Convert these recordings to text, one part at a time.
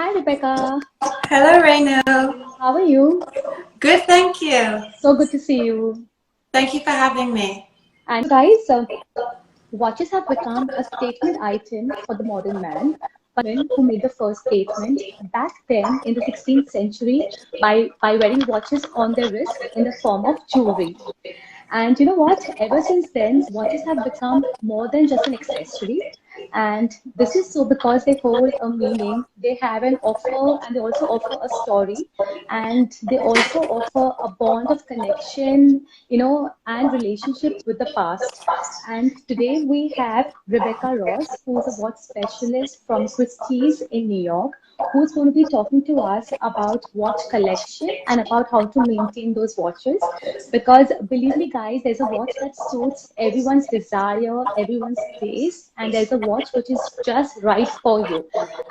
Hi, Rebecca. Hello, Reno. How are you? Good, thank you. So good to see you. Thank you for having me. And guys, watches have become a statement item for the modern man. But women who made the first statement back then in the 16th century by wearing watches on their wrist in the form of jewelry. And you know what? Ever since then, watches have become more than just an accessory. And this is so because they hold a meaning, they have an offer, and they also offer a story, and they also offer a bond of connection, and relationship with the past. And today we have Rebecca Ross, who's a watch specialist from Christie's in New York, who's going to be talking to us about watch collection and about how to maintain those watches. Because believe me, guys, there's a watch that suits everyone's desire, everyone's taste, and there's a watch which is just right for you.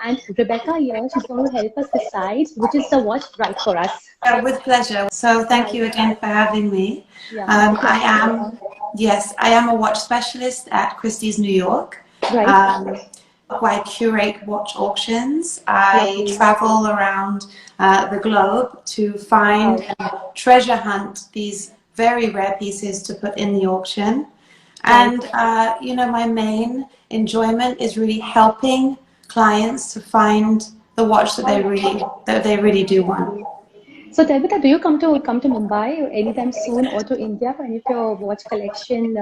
And Rebecca here, she's going to help us decide which is the watch right for us. With pleasure. So thank Right. you again for having me. Yeah, my I pleasure, am, Rebecca. yes, I am a watch specialist at Christie's New York. Right. Um, I curate watch auctions. I Lovely. travel around the globe to find Wow. and treasure hunt these very rare pieces to put in the auction. Right. And, my main enjoyment is really helping clients to find the watch that they really do want. Lovely. So Tabitha, do you come to Mumbai anytime soon or to India for any of your watch collection,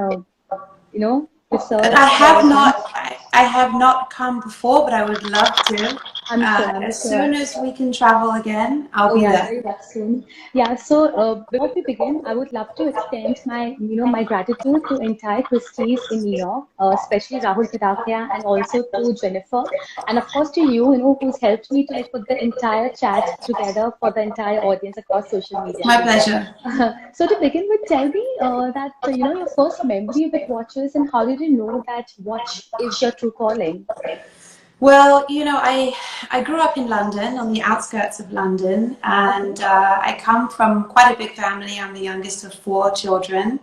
research I have not, events? I have not come before, but I would love to. I'm sure, I'm As sure. soon as we can travel again, I'll Oh be yeah, there. very much soon. Yeah, so before we begin, I would love to extend my gratitude to entire Christie's in New York, especially Rahul Kadakia and also to Jennifer, and of course to you, who's helped me to like put the entire chat together for the entire audience across social media. My pleasure. So to begin with, tell me that your first memory with watches and how did you know that watch is your true calling? Well, I grew up in London, on the outskirts of London, Okay, and I come from quite a big family. I'm the youngest of four children,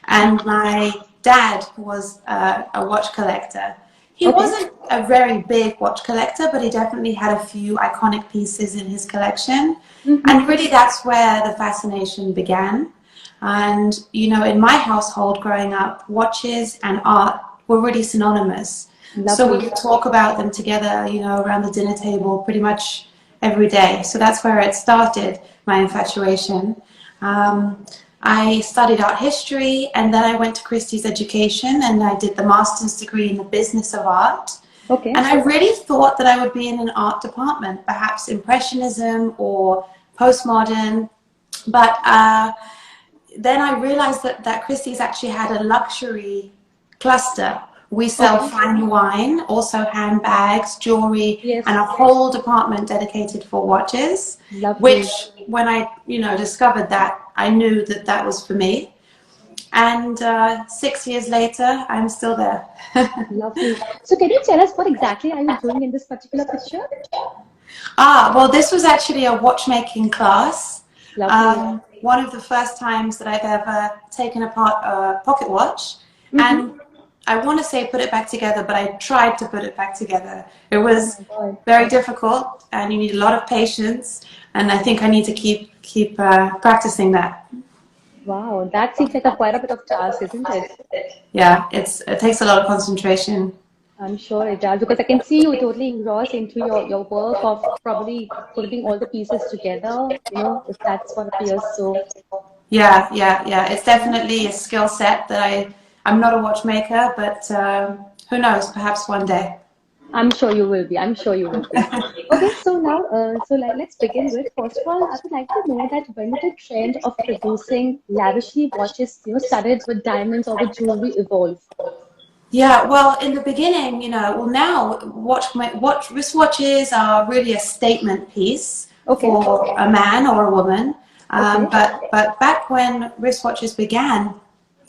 and my dad was a watch collector. He okay, wasn't a very big watch collector, but he definitely had a few iconic pieces in his collection. hmm, And really, that's where the fascination began. And, in my household growing up, watches and art were really synonymous. So we lovely. would talk about them together, around the dinner table pretty much every day. So that's where it started, my infatuation. Um, I studied art history and then I went to Christie's Education and I did the master's degree in the business of art. Okay. And I really thought that I would be in an art department, perhaps Impressionism or postmodern. But then I realized that Christie's actually had a luxury cluster. We sell Okay. fine wine, also handbags, jewelry, and a Yes. whole department dedicated for watches, which Lovely. when I, discovered that, I knew that that was for me. And 6 years later, I'm still there. Lovely. So can you tell us what exactly are you doing in this particular picture? Well, this was actually a watchmaking class. Lovely. One of the first times that I've ever taken apart a pocket watch. Mm-hmm. And I want to say put it back together, but I tried to put it back together. It Oh was my God. very difficult and you need a lot of patience. And I think I need to keep practicing that. Wow, that seems like quite a bit of task, isn't it? Yeah, it takes a lot of concentration. I'm sure it does because I can see you totally engrossed into your work of probably putting all the pieces together, if that's what appears so. Yeah, yeah, yeah. It's Yeah. definitely a skill set that I'm not a watchmaker, but who knows, perhaps one day. I'm sure you will be. I'm sure you will be. Okay, so now, let's begin with. First of all, I would like to know that when did the trend of producing lavishly watches, studded with diamonds or with jewelry evolve? Yeah, well, in the beginning, well, now wristwatches are really a statement piece Okay, for a man or a woman. okay, But back when wristwatches began,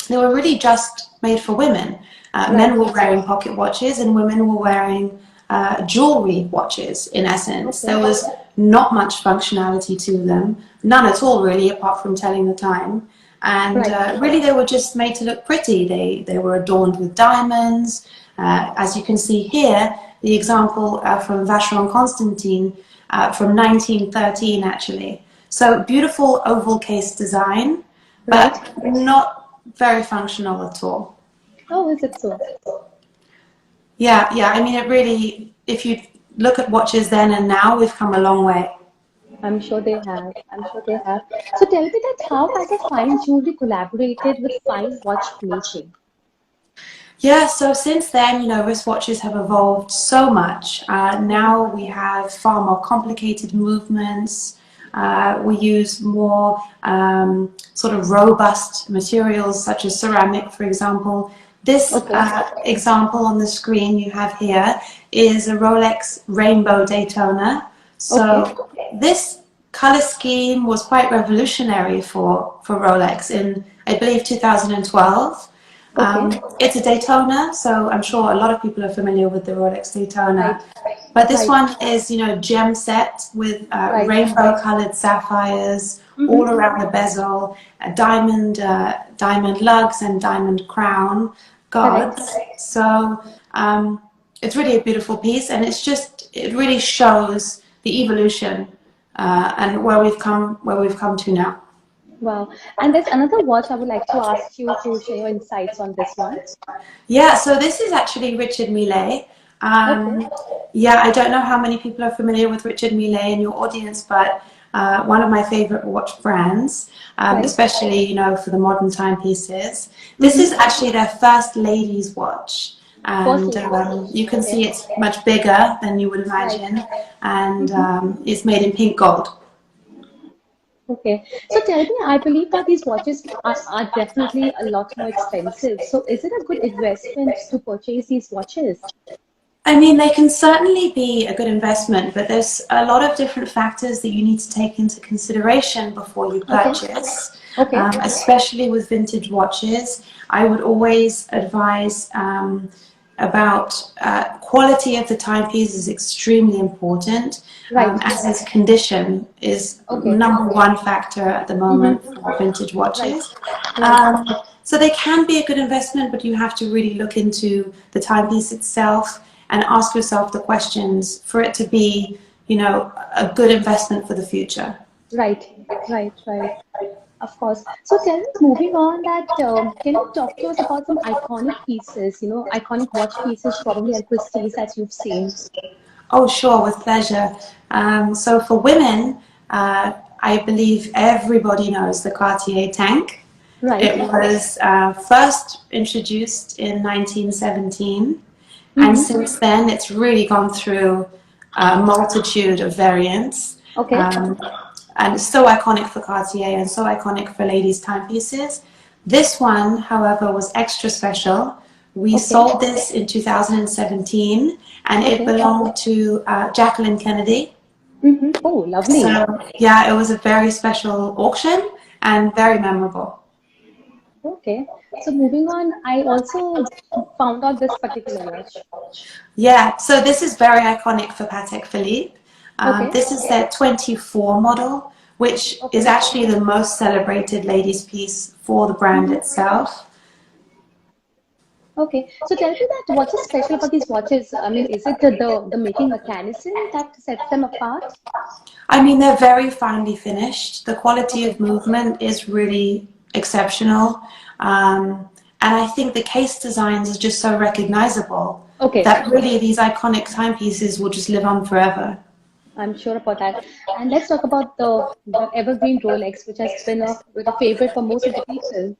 they were really just made for women. Men right, were wearing pocket watches and women were wearing jewelry watches, in essence. There okay, was not much functionality to them, none at all, really, apart from telling the time. And right, really, they were just made to look pretty. They were adorned with diamonds. As you can see here, the example from Vacheron Constantin from 1913, actually. So beautiful oval case design, Right. but not very functional at all. Oh, is it so? Yeah, yeah. I mean, it really, if you look at watches then and now, we've come a long way. I'm sure they have. I'm sure they have. So tell me that how has a fine jewelry collaborated with fine watch making? Yeah, so since then, wristwatches have evolved so much. Now we have far more complicated movements. We use more sort of robust materials, such as ceramic, for example. This Okay. example on the screen you have here is a Rolex Rainbow Daytona. Okay. So this color scheme was quite revolutionary for Rolex in, I believe, 2012. Okay. It's a Daytona, so I'm sure a lot of people are familiar with the Rolex Daytona. Right. But this Right. one is, gem set with Right. rainbow-colored sapphires all Mm-hmm. around the bezel, diamond lugs and diamond crown Correct. guards. So it's really a beautiful piece, and it really shows the evolution and where we've come to now. Wow. And there's another watch I would like to ask you to share your insights on this one. Yeah, so this is actually Richard Mille. Okay. Yeah, I don't know how many people are familiar with Richard Mille in your audience, but one of my favorite watch brands, Right. especially, for the modern timepieces. This is Mm-hmm. actually their first ladies' watch. First And ladies. you can Okay. see it's much bigger than you would Right. imagine, and Mm-hmm. it's made in pink gold. Okay. So tell me, I believe that these watches are definitely a lot more expensive. So is it a good investment to purchase these watches? I mean, they can certainly be a good investment, but there's a lot of different factors that you need to take into consideration before you Okay. purchase, Okay. especially with vintage watches. I would always advise about quality of the timepiece is extremely important, Right. as is condition is Okay. number one factor at the Mm-hmm. moment for vintage Right. watches. Right. Um, so they can be a good investment, but you have to really look into the timepiece itself and ask yourself the questions for it to be, a good investment for the future. Right. Right. Right. Of course. So tell me, moving on, that can you talk to us about some iconic pieces, iconic watch pieces, probably at Christie's that you've seen? Oh, sure, with pleasure. So for women, I believe everybody knows the Cartier Tank. Right. It was first introduced in 1917, and Mm-hmm. since then it's really gone through a multitude of variants. Okay. Um, and it's so iconic for Cartier and so iconic for ladies' timepieces. This one, however, was extra special. We Okay. sold this in 2017, and it Okay. belonged to Jacqueline Kennedy. Mm-hmm. Oh, lovely. So, yeah, it was a very special auction and very memorable. Okay. So moving on, I also found out this particular watch. Yeah, so this is very iconic for Patek Philippe. Okay. This is their 24 model, which is Okay. actually the most celebrated ladies' piece for the brand Mm-hmm. itself. Okay. So tell me that what is special about these watches? I mean, is it the making mechanism that sets them apart? I mean, they're very finely finished. The quality Okay. of movement is really exceptional. And I think the case designs are just so recognizable Okay. that really these iconic timepieces will just live on forever. I'm sure about that. And let's talk about the evergreen Rolex, which has been a favorite for most of the people.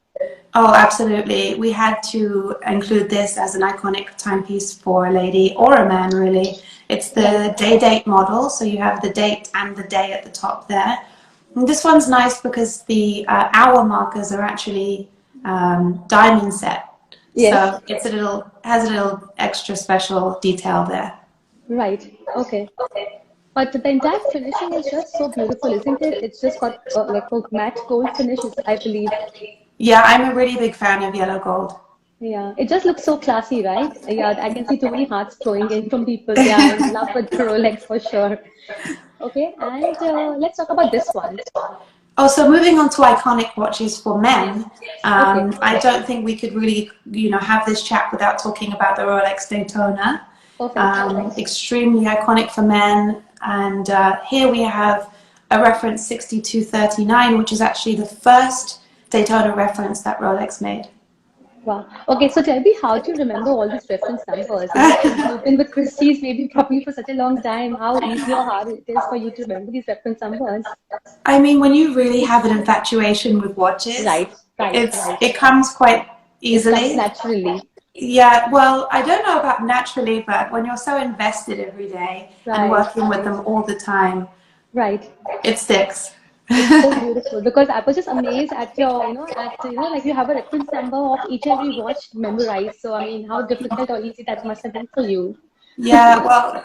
Oh, absolutely. We had to include this as an iconic timepiece for a lady or a man, really. It's Right. the day-date model, so you have the date and the day at the top there. And this one's nice because the hour markers are actually diamond set, Yes. so has a little extra special detail there. Right. Okay. But the entire finishing is just so beautiful, isn't it? It's just got like a matte gold finish, I believe. Yeah, I'm a really big fan of yellow gold. Yeah, it just looks so classy, right? Yeah, I can see too many hearts flowing in from people. Yeah, in love with the Rolex for sure. Okay, and let's talk about this one. Oh, so moving on to iconic watches for men, Okay, I don't think we could really, have this chat without talking about the Rolex Daytona. Perfect. extremely iconic for men. And here we have a reference 6239, which is actually the first Daytona reference that Rolex made. Wow. Okay, so tell me how to remember all these reference numbers. You know, since you've been with Christie's maybe probably for such a long time, how easy or hard it is for you to remember these reference numbers? I mean, when you really have an infatuation with watches, Right, right, right. it comes quite It comes easily. naturally. Yeah, well, I don't know about naturally, but when you're so invested every day and Right, working with them all the time, right. it sticks. It's so beautiful because I was just amazed at your, like you have a reference number of each and every watch memorized. So, I mean, how difficult or easy that must have been for you. Yeah, well,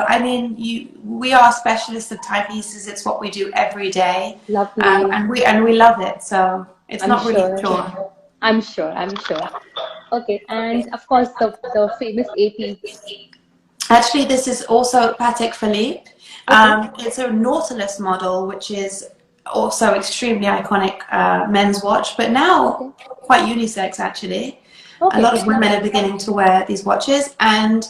I mean, we are specialists of timepieces. It's what we do every day, Lovely. and we love it. So it's I'm not really a sure. chore. I'm sure. I'm sure. Okay, and of course the famous AP. Actually, this is also Patek Philippe. Okay, It's a Nautilus model, which is also extremely iconic men's watch, but now okay, quite unisex actually. A lot okay, of women are beginning to wear these watches, and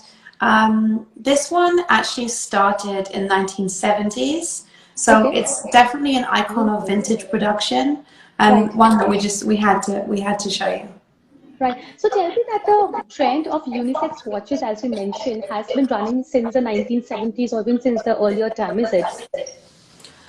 this one actually started in 1970s, so okay. it's definitely an icon of Beautiful. vintage production, Right, and one that we had to show you. right. So tell me that the trend of unisex watches, as you mentioned, has been running since the 1970s or even since the earlier time, is it?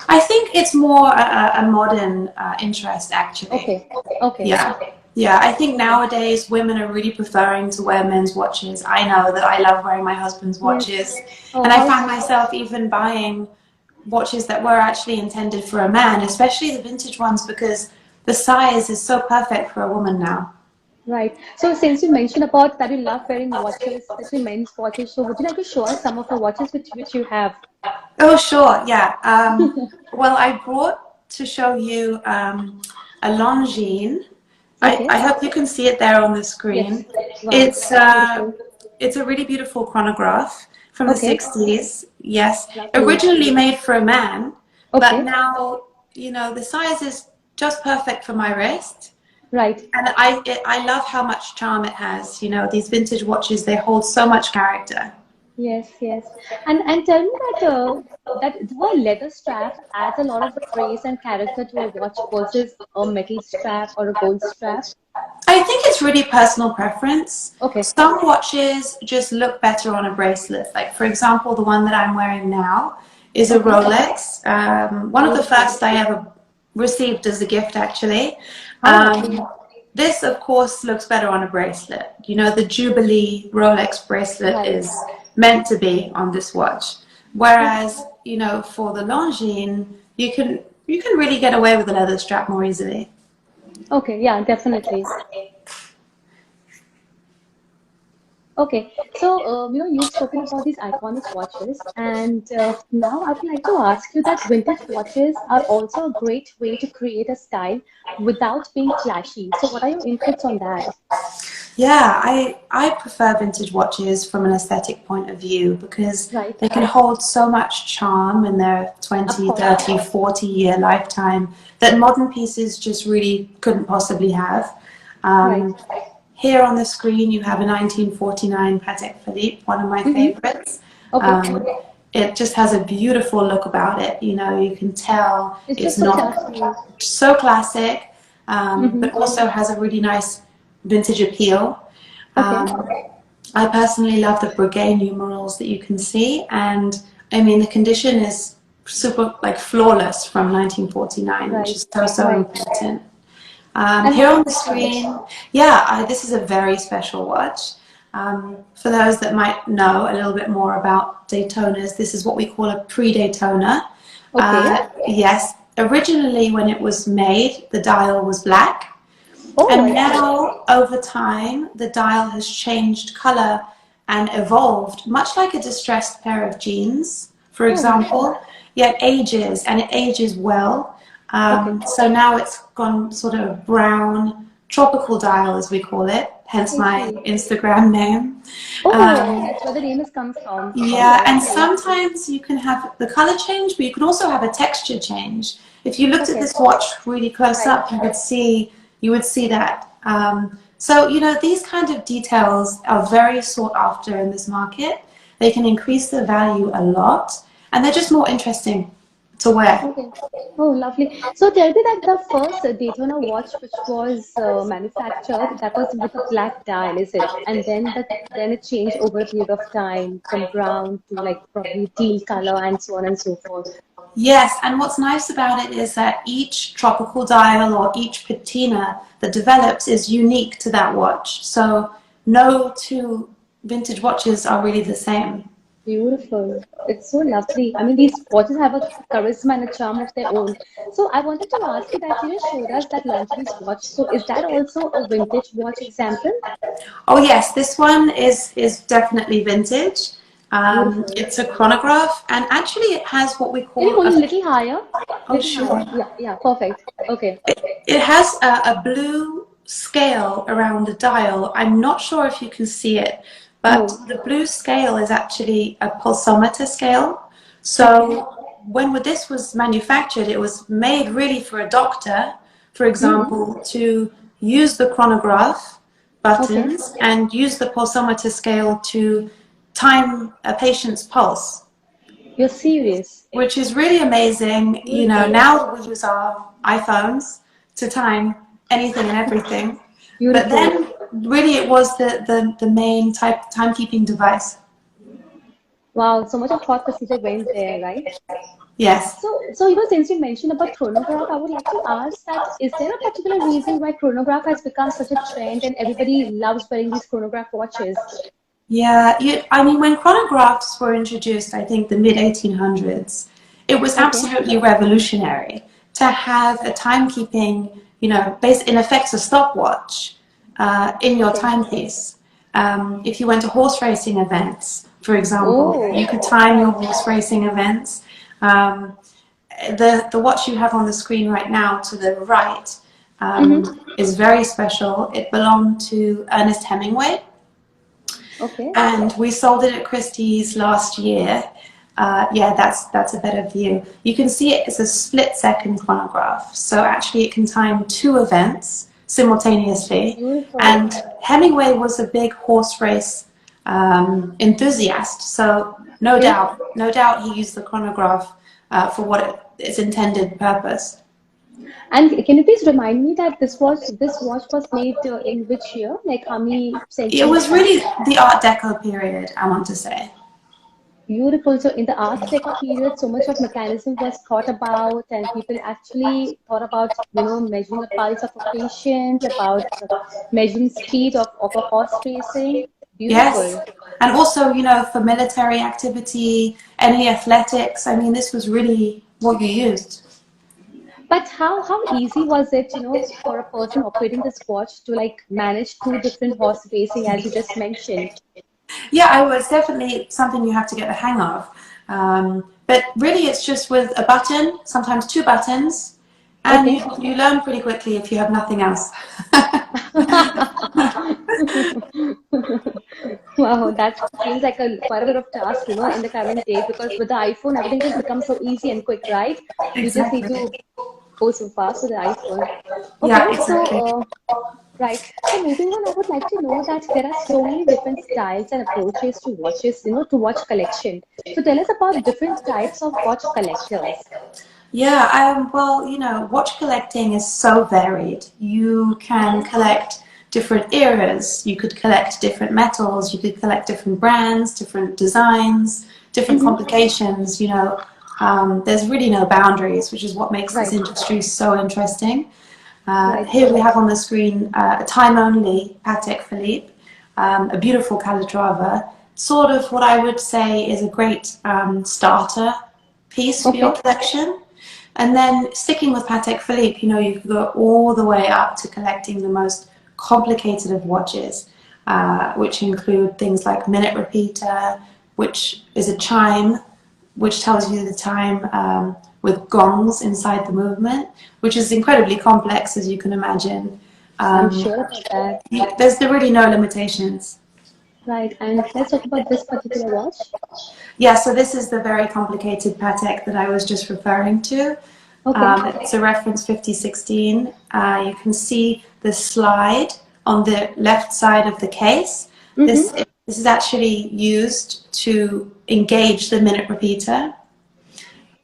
I think it's more a modern interest, actually. Okay, okay, Yeah. Yeah, I think okay. nowadays women are really preferring to wear men's watches. I know that I love wearing my husband's Yes. watches, Oh, and I how find myself even buying watches that were actually intended for a man, especially the vintage ones, because the size is so perfect for a woman now. right. So since you mentioned about that you love wearing watches, especially men's watches, so would you like to show us some of the watches which you have? Oh, sure, yeah. Well, I brought to show you a Longines. I Okay. hope you can see it there on the Yes. screen. Wow. It's Beautiful. it's a really beautiful chronograph from the Okay. 60s. Yes, Lovely. originally made for a man, but Okay. now the size is just perfect for my wrist. Right. And I love how much charm it has. These vintage watches, they hold so much character. Yes, yes. And tell me that do a leather strap adds a lot of the grace and character to a watch versus a metal strap or a gold strap? I think it's really personal preference. Okay. Some watches just look better on a bracelet. Like, for example, the one that I'm wearing now is a Okay. Rolex. One of the Beautiful. first I ever received as a gift, actually. How lovely. This, of course, looks better on a bracelet. The Jubilee Rolex bracelet Right. is meant to be on this watch. Whereas, for the Longines, you can really get away with a leather strap more easily. Okay. Yeah, definitely. Okay, so you've spoken about these iconic watches, and now I would like to ask you that vintage watches are also a great way to create a style without being flashy. So, what are your inputs on that? Yeah, I prefer vintage watches from an aesthetic point of view because Right, they can hold so much charm in their of 20, course. 30, 40-year lifetime that modern pieces just really couldn't possibly have. Right. Um, Here on the screen, you have a 1949 Patek Philippe, one of my Mm-hmm. favorites. Okay. Um, it just has a beautiful look about it. You can tell It's it's just so not classy. so classic, Mm-hmm. but also has a really nice vintage appeal. Okay. Um, I personally love the Breguet numerals that you can see, and I mean the condition is super like flawless from 1949, which Right. is so Right. important. And Here how on the much is it? screen, yeah, this is a very special watch. For those that might know a little bit more about Daytonas, this is what we call a pre-Daytona. Okay. Yes, originally when it was made, the dial was black, Oh, and I see. now over time, the dial has changed color and evolved, much like a distressed pair of jeans, for Oh, example. Yet ages, and it ages well. okay. So now it's gone sort of brown, tropical dial, as we call it, hence I my see. Instagram name. Oh, Um, that's where the name has come from. yeah, Okay. and sometimes you can have the color change, but you can also have a texture change. If you looked at Okay. this watch really close Right. up, you would see that. So these kind of details are very sought after in this market, they can increase the value a lot, and they're just more interesting to wear. Okay. Oh, lovely. So tell me that the first Daytona watch which was manufactured, that was with a black dial, is it? And then it changed over a period of time from brown to like probably teal color and so on and so forth. Yes, and what's nice about it is that each tropical dial or each patina that develops is unique to that watch. So no two vintage watches are really the same. Beautiful. It's so lovely. I mean, these watches have a charisma and a charm of their own. So I wanted to ask you that you just showed us that Longines watch. So is that also a vintage watch example? Oh yes, this one is definitely vintage. Beautiful. It's a chronograph, and actually it has what we Can you call hold a, it a little higher? oh Little sure. higher. Yeah, yeah, perfect. Okay. It has a blue scale around the dial. I'm not sure if you can see it, but No. the blue scale is actually a pulsometer scale. Okay. So when this was manufactured, it was made really for a doctor, for Mm-hmm. example, to use the chronograph Okay. buttons and use the pulsometer scale to time a patient's pulse, You're serious. which is really amazing. You know, Beautiful. now we use our iPhones to time anything and everything. But Beautiful. then really it was the main timekeeping device. Wow, so much of thought procedure went there, right? Yes. So, since you mentioned about chronograph, I would like to ask that is there a particular reason why chronograph has become such a trend and everybody loves wearing these chronograph watches? Yeah, I mean, when chronographs were introduced, I think the mid 1800s, it was Okay. absolutely revolutionary to have a timekeeping, you know, in effect, a stopwatch in your Okay. timepiece. If you went to horse racing events, for example, you Oh, could time your right. horse racing events. Um, the watch you have on the screen right now to the right Mm-hmm. is very special. It belonged to Ernest Hemingway, Okay. and we sold it at Christie's last year. Yeah, that's a better view. You can see it as a split-second chronograph. So actually it can time two events simultaneously. Beautiful. And Hemingway was a big horse race enthusiast. So Okay. no doubt he used the chronograph for what its intended purpose. And can you please remind me that this watch was made in which year? Like how many It centuries was back? really the Art Deco period, I want to say. Beautiful. So in the Art Deco period, so much of mechanism was thought about, and people actually thought about, measuring the pulse of a patient, about measuring speed of a horse racing. Yes. Beautiful. And also, you know, for military activity, any athletics, I mean, this was really what you used. But how easy was it, for a person operating this watch to like manage two different horse racing as you just mentioned? Yeah, I was definitely something you have to get the hang of. But really, it's just with a button, sometimes two buttons, and Okay. you learn pretty quickly if you have nothing else. Wow, that seems like a quite a bit of task, in the current day because with the iPhone, everything just becomes so easy and quick, right? You just need Exactly. to go so fast with the iPhone. Yeah, Okay, so exactly. right. So moving on, I would like to know that there are so many different styles and approaches to watches, to watch collection. So tell us about different types of watch collectors. Yeah, well, you know, watch collecting is so varied. You can collect different eras, you could collect different metals, you could collect different brands, different designs, different Mm-hmm. complications, you know. There's really no boundaries, which is what makes this Right, industry so interesting. right. Here we have on the screen a time-only Patek Philippe, a beautiful Calatrava, sort of what I would say is a great starter piece for your Okay. collection. And then sticking with Patek Philippe, you know, you can go all the way up to collecting the most complicated of watches, which include things like minute repeater, which is a chime, which tells you the time with gongs inside the movement, which is incredibly complex, as you can imagine. I'm Um, sure about that. there's really no limitations. Right. And let's talk about this particular watch. Yeah, so this is the very complicated Patek that I was just referring to. Okay. It's a reference 5016. You can see the slide on the left side of the case. This Mm-hmm. This is actually used to engage the minute repeater.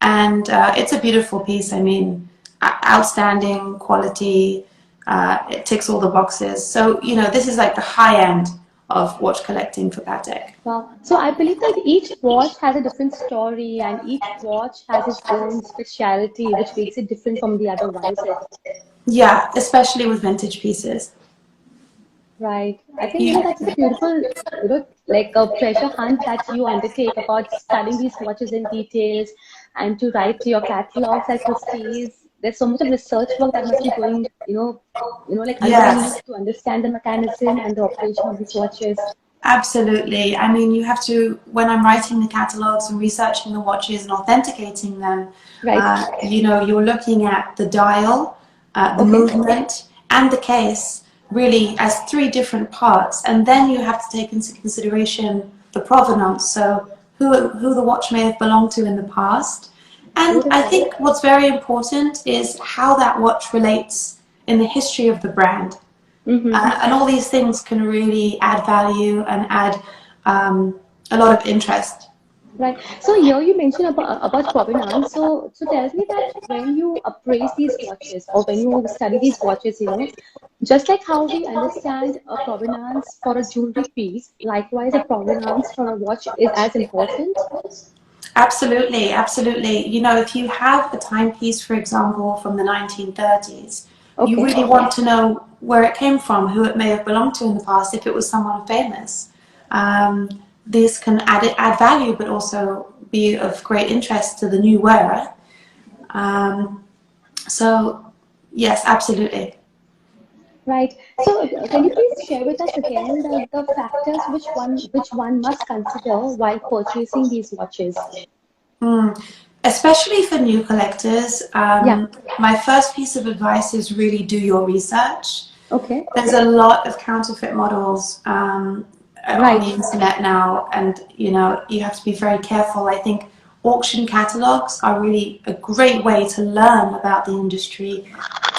And it's a beautiful piece. I mean, outstanding quality. It ticks all the boxes. So, you know, this is like the high end of watch collecting for Patek. Wow. So I believe that each watch has a different story and each watch has its own speciality, which makes it different from the other one, is it? Yeah, especially with vintage pieces. Right. I think, You, that's a beautiful, like a treasure hunt that you undertake about studying these watches in details and to write your catalogs at Christie's. There's so much of research work that must be going, like underneath yes, to understand the mechanism and the operation of these watches. absolutely. I mean, you have to, when I'm writing the catalogs and researching the watches and authenticating them, Right. you know, you're looking at the dial, the Okay. movement, and the case really as three different parts. And then you have to take into consideration the provenance, so who the watch may have belonged to in the past. And I Beautiful. think what's very important is how that watch relates in the history of the brand. Mm-hmm. And all these things can really add value and add a lot of interest. Right. So here you mentioned about provenance. So tell me that when you appraise these watches or when you study these watches, just like how we understand a provenance for a jewelry piece, likewise a provenance for a watch is as important. Absolutely, absolutely. You know, if you have a timepiece, for example, from the 1930s, you Okay. really want to know where it came from, who it may have belonged to in the past, if it was someone famous. Um, this can add value, but also be of great interest to the new wearer. Um, so, yes, absolutely. Right. So can you please share with us again the factors which one must consider while purchasing these watches? Mm. Especially for new collectors, Yeah. my first piece of advice is really do your research. Okay. There's a lot of counterfeit models on the Right. internet now, and you know you have to be very careful. I think auction catalogs are really a great way to learn about the industry,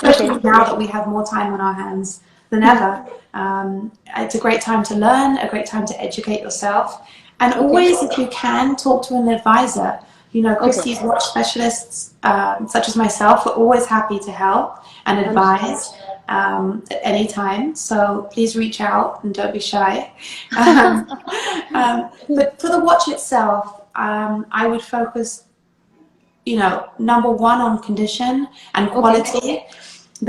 Okay. especially now that we have more time on our hands than ever. It's a great time to learn, a great time to educate yourself, and Okay. always, if you can, talk to an advisor. You know, Okay. Christie's watch specialists, such as myself, are always happy to help and Understood. advise at any time. So please reach out and don't be shy. Um, but for the watch itself, I would focus, you know, number one on condition and Okay. quality.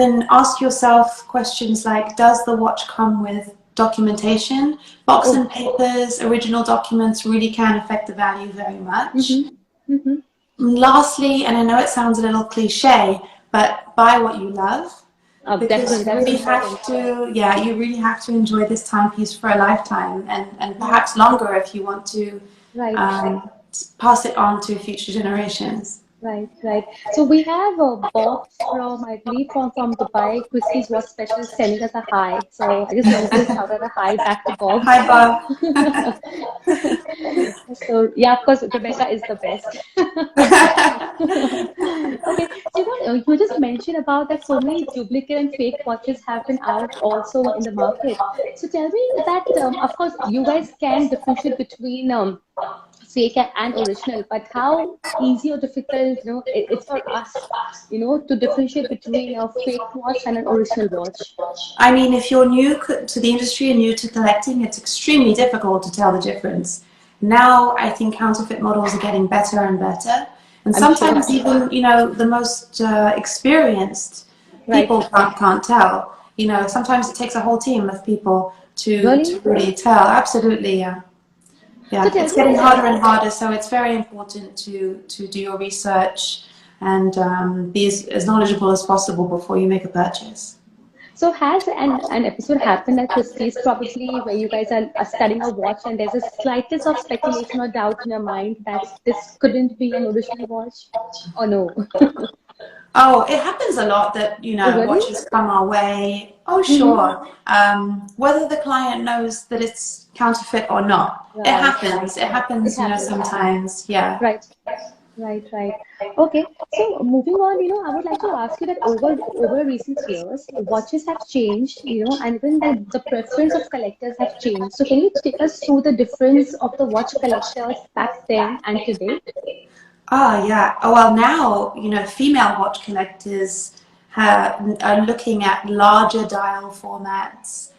Then ask yourself questions like, does the watch come with documentation? Box and Oh. papers, original documents really can affect the value very much. Mm-hmm. Mm-hmm. Lastly, and I know it sounds a little cliche, but buy what you love, because Definitely, you that's really have important. to, yeah, you really have to enjoy this timepiece for a lifetime, and Right. perhaps longer if you want to Right. um, pass it on to future generations. Right, right. So we have a box from, I believe, from Dubai. Christie's was special sending us a hi. So I just wanted to shout out a hi back to Bob. Hi, Bob. So yeah, of course, Rebecca is the best. Okay, so you just mentioned about that so many duplicate and fake watches have been out also in the market. So tell me that, of course, you guys can differentiate between fake and original, but how easy or difficult, it's for us, to differentiate between a fake watch and an original watch. I mean, if you're new to the industry and new to collecting, it's extremely difficult to tell the difference. Now, I think counterfeit models are getting better and better. And I'm sure. sometimes even, you know, the most experienced Right. people can't tell. You know, sometimes it takes a whole team of people to Really? really tell. Absolutely, yeah. So Yeah, tell it's me, getting harder and harder, so it's very important to do your research and be as knowledgeable as possible before you make a purchase. so has an episode happened at Christie's probably where you guys are studying a watch and there's a slightest of speculation or doubt in your mind that this couldn't be an original watch? Or no? Oh, it happens a lot that, you Oh, know, really? watches come our way. Oh, Mm-hmm. sure. Whether the client knows that it's counterfeit or not, it Right, right. happens. It It happens, you know, happens. sometimes. Yeah. Right. Right, right. Okay, so moving on, I would like to ask you that over recent years, watches have changed, and even the preference of collectors have changed. So can you take us through the difference of the watch collectors back then and today? Oh, yeah. Oh, well, now, female watch collectors are looking at larger dial formats.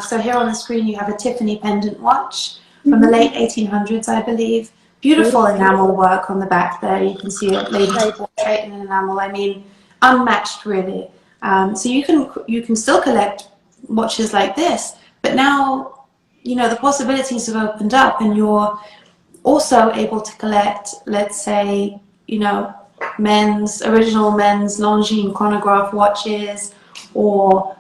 So here on the screen, you have a Tiffany pendant watch from the Mm-hmm. late 1800s, I believe. Beautiful Beautiful. enamel work on the back there. You can see a lady's Right, portrait in enamel. I mean, unmatched, really. So you can still collect watches like this, but now, the possibilities have opened up, and you're also able to collect, let's say, original men's Longines chronograph watches, or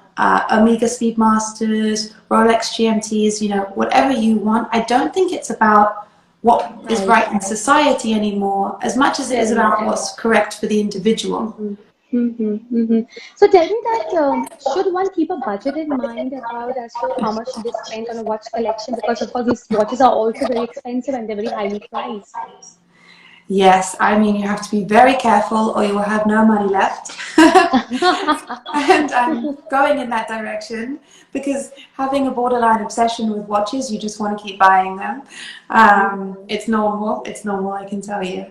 Omega Speedmasters, Rolex GMTs, whatever you want. I don't think it's about what is right. right in society anymore, as much as it is Correct. about what's correct for the individual. Mm-hmm. Mm-hmm. Mm-hmm. So tell me that should one keep a budget in mind about as to how much should they spend on a watch collection? Because of course these watches are also very expensive and they're very highly priced. Yes, I mean, you have to be very careful or you will have no money left. And I'm going in that direction because having a borderline obsession with watches, you just want to keep buying them. It's normal, I can tell you.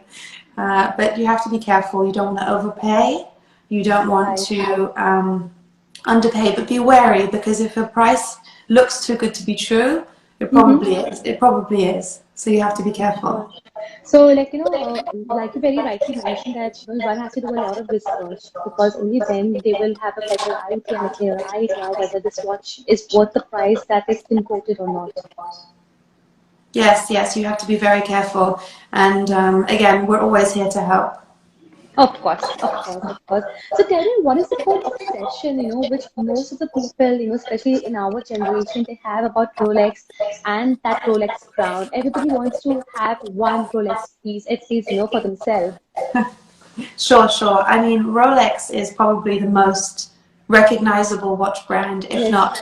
But you have to be careful. You don't want to overpay. You don't want Right. to underpay, but be wary because if a price looks too good to be true, it Mm-hmm. probably is. It probably is. So you have to be Sure. careful. So, like, like you very rightly mentioned that one has to do a lot of research because only then they will have a better idea and a clearer idea whether this watch is worth the price that it's been quoted or not. Yes, yes, you have to be very careful. And again, we're always here to help. Of course, of course, of course. So tell me, what is the whole obsession, which most of the people, especially in our generation, they have about Rolex and that Rolex crown. Everybody wants to have one Rolex piece, at least, for themselves. Sure, sure. I mean, Rolex is probably the most recognizable watch brand, if Yes, not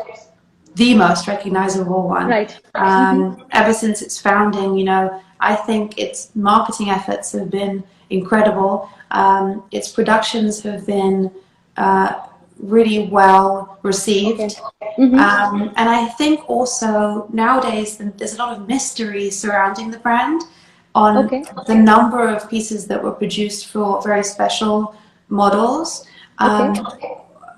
the most recognizable one. right. Mm-hmm. Ever since its founding, I think its marketing efforts have been incredible. Its productions have been really well Okay. received. Mm-hmm. And I think also nowadays there's a lot of mystery surrounding the brand on Okay. the number of pieces that were produced for very special models, Okay. um,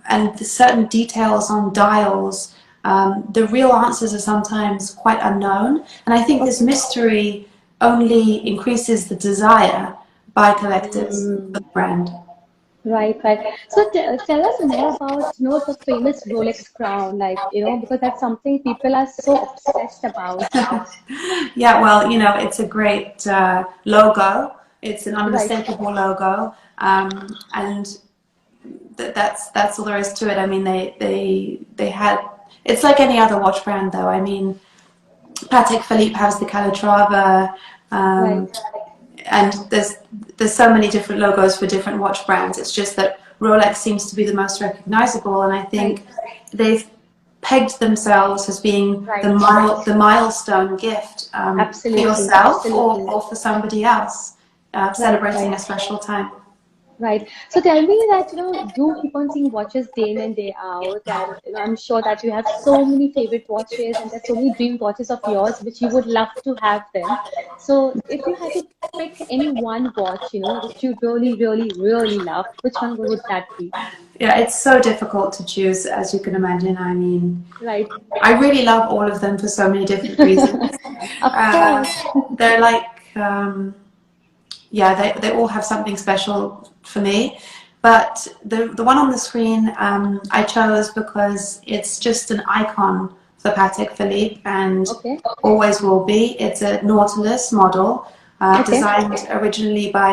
and the certain details on dials. The real answers are sometimes quite unknown, and I think this Okay. mystery only increases the desire by collectors for Mm. the brand. Right, right. So tell us more about, the famous Rolex crown, like, because that's something people are so obsessed about. Yeah, well, it's a great logo. It's an Right. unmistakable logo, and that's all there is to it. I mean, they had. It's like any other watch brand, though. I mean, Patek Philippe has the Calatrava, Right. um, and there's so many different logos for different watch brands. It's just that Rolex seems to be the most recognizable, and I Right. think they've pegged themselves as being Right. the milestone gift for Absolutely. yourself Absolutely. or for somebody else Right, celebrating right. a special time. Right. So tell me that, you keep on seeing watches day in and day out, and I'm sure that you have so many favorite watches and there's so many dream watches of yours which you would love to have them. So if you had to pick any one watch, which you really, really, really love, which one would that be? Yeah, it's so difficult to choose, as you can imagine. I mean, Right. I really love all of them for so many different reasons. Of Uh, course. they're like, yeah, they all have something special for me. But the one on the screen I chose because it's just an icon for Patek Philippe and Okay. always will be. It's a Nautilus model Okay. designed originally by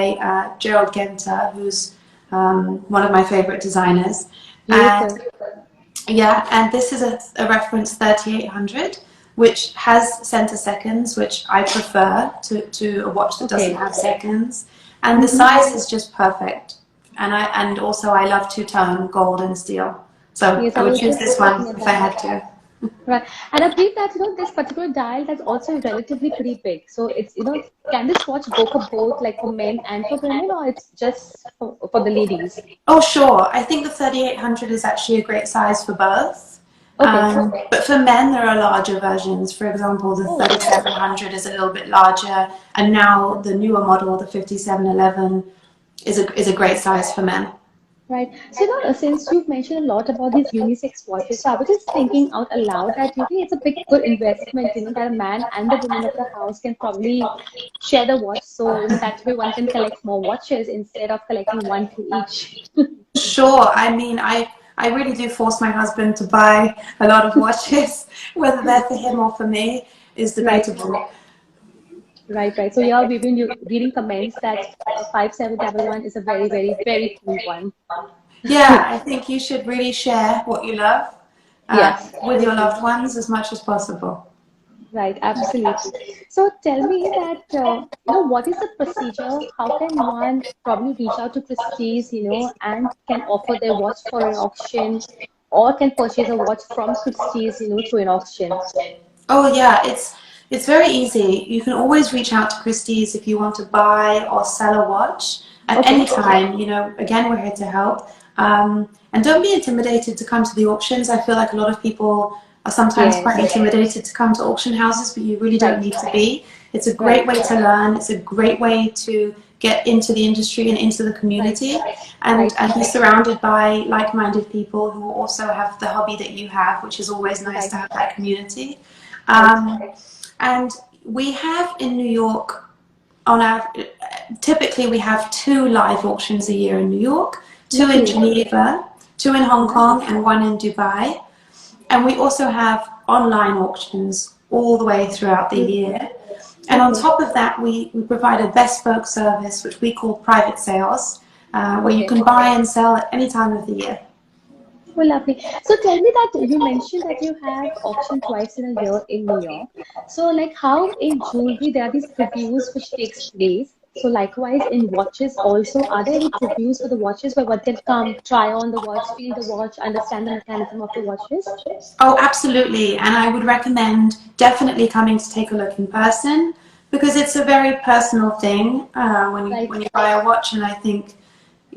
Gerald Genter, who's one of my favorite designers. And Beautiful. yeah, and this is a reference 3800, which has center seconds, which I prefer to a watch that doesn't Okay. have seconds. And the Mm-hmm. size is just perfect. And also I love two-tone gold and steel. So Yes, I I would was choose just this looking one at if I that. had to. Right. And I believe that, this particular dial that's also relatively pretty big. So it's, can this watch go for both, like for men and for women, or it's just for the ladies? Oh, sure. I think the 3800 is actually a great size for both. Okay. But for men, there are larger versions. For example, the Oh, okay. 3700 is a little bit larger, and now the newer model, the 5711, is a great size for men. Right. So, since you've mentioned a lot about these unisex watches, so I was just thinking out aloud that it's a big good investment, that a man and the woman of the house can probably share the watch. So, that way one can collect more watches instead of collecting one to each. Sure. I mean, I really do force my husband to buy a lot of watches. Whether they're for him or for me is Right. debatable. Right, right. So yeah, we've been reading comments that 5711 is a very, very, very cool one. Yeah, I think you should really share what you love Yes, with your true. loved ones as much as possible. Right, absolutely. So tell me that, what is the procedure? How can one probably reach out to Christie's, and can offer their watch for an auction, or can purchase a watch from Christie's, through an auction? Oh yeah, it's very easy. You can always reach out to Christie's if you want to buy or sell a watch at any Okay. time. You know, again, we're here to help. And don't be intimidated to come to the auctions. I feel like a lot of people are sometimes quite Yes. intimidated to come to auction houses, but you really don't Right. need to be. It's a great Right. way to learn. It's a great way to get into the industry and into the Right. community, Right. and be surrounded by like-minded people who also have the hobby that you have, which is always nice to Right. have that community. Right. Um, and we have in New York, on our typically we have 2 live auctions a year in New York, 2 in Lovely. Geneva, 2 in Hong Kong, Nice. and 1 in Dubai. And we also have online auctions all the way throughout the year. And on Okay. top of that, we provide a bespoke service, which we call private sales, where you Okay. can buy and sell at any time of the year. Well, lovely. So tell me that you mentioned that you have auction twice in a year in New York. So like how in jewelry there are these previews which takes place. So likewise in watches also, are there any previews for the watches where one can come, try on the watch, feel the watch, understand the mechanism of the watches? Oh, absolutely. And I would recommend definitely coming to take a look in person because it's a very personal thing Right, when you buy a watch. And I think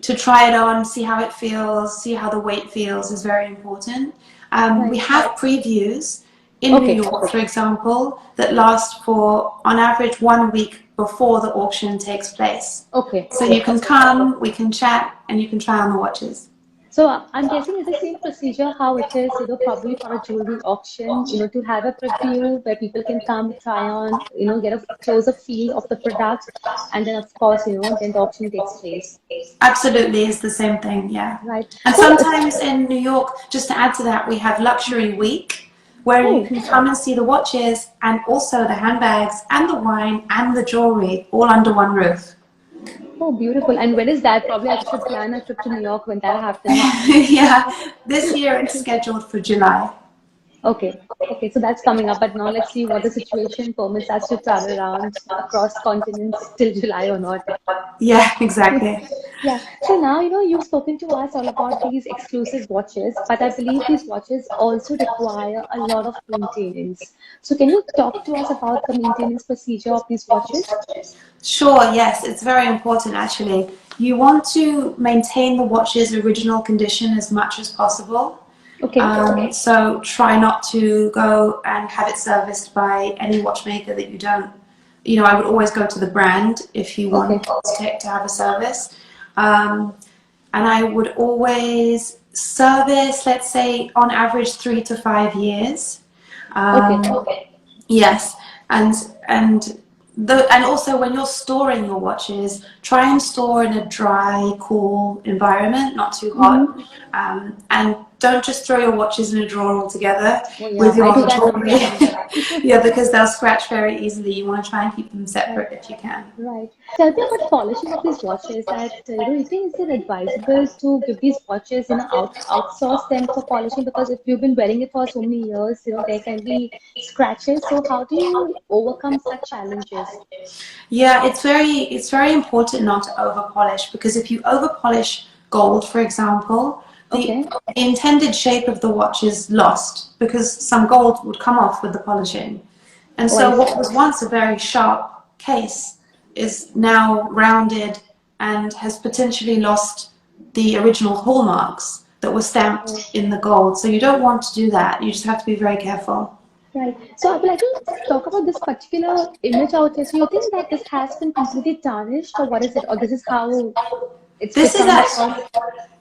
to try it on, see how it feels, see how the weight feels is very important. We right. have previews in New Okay, York, for example, that last for on average 1 week before the auction takes place. okay. So you can come, we can chat, and you can try on the watches. So I'm guessing it's the same procedure how it is, probably for a jewelry auction, to have a preview where people can come, try on, get a closer feel of the product, and then of course, then the auction takes place. Absolutely, it's the same thing, yeah. Right. And So, sometimes in New York, just to add to that, we have Luxury Week where you oh, can come and see the watches and also the handbags and the wine and the jewelry all under one roof. oh, beautiful. And when is that? Probably I should plan a trip to New York when that happens. Yeah, this year it's scheduled for July. Okay. Okay. So that's coming up. But now let's see what the situation permits us to travel around across continents till July or not. Yeah, exactly. Yeah. So now, you've spoken to us all about these exclusive watches, but I believe these watches also require a lot of maintenance. So can you talk to us about the maintenance procedure of these watches? Sure, yes, it's very important actually. You want to maintain the watch's original condition as much as possible. Okay. So try not to go and have it serviced by any watchmaker that you don't. I would always go to the brand if you want Okay. to have a service. Um, and I would always service, let's say, on average 3 to 5 years. Okay. Um, yes, and and also when you're storing your watches, try and store in a dry, cool environment, not too hot, Mm-hmm. and don't just throw your watches in a drawer altogether Oh with yeah, I do your that jewelry. sometimes. Yeah, because they'll scratch very easily. You want to try and keep them Right. separate if you can. Right. Tell me about polishing of these watches. That you think is it advisable to give these watches, outsource them for polishing because if you've been wearing it for so many years, there can be scratches. So how do you overcome such challenges? Yeah, it's very important not to over polish because if you over polish gold, for example, the Okay. intended shape of the watch is lost because some gold would come off with the polishing. And Oh, I so what see. was once a very sharp case is now rounded and has potentially lost the original hallmarks that were stamped Oh, in the gold. So you don't want to do that. You just have to be very careful. right. So I would like to talk about this particular image out here. So you think that this has been completely tarnished, or what is it? Or this is how it's This is become because actually,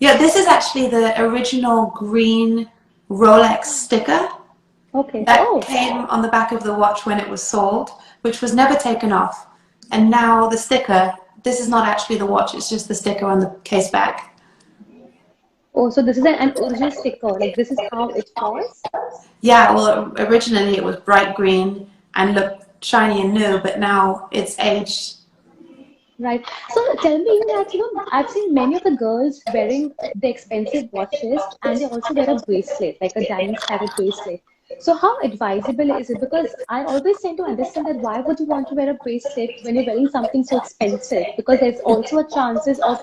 yeah, this is actually the original green Rolex sticker okay. that Oh, came on the back of the watch when it was sold, which was never taken off. And now the sticker, this is not actually the watch, it's just the sticker on the case back. oh, so this is an original sticker. Like this is how it was. Yeah, well, originally it was bright green and looked shiny and new, but now it's aged. Right. So tell me that, I've seen many of the girls wearing the expensive watches and they also wear a bracelet, like a diamond-studded bracelet. So how advisable is it? Because I always tend to understand that why would you want to wear a bracelet when you're wearing something so expensive? Because there's also a chances of,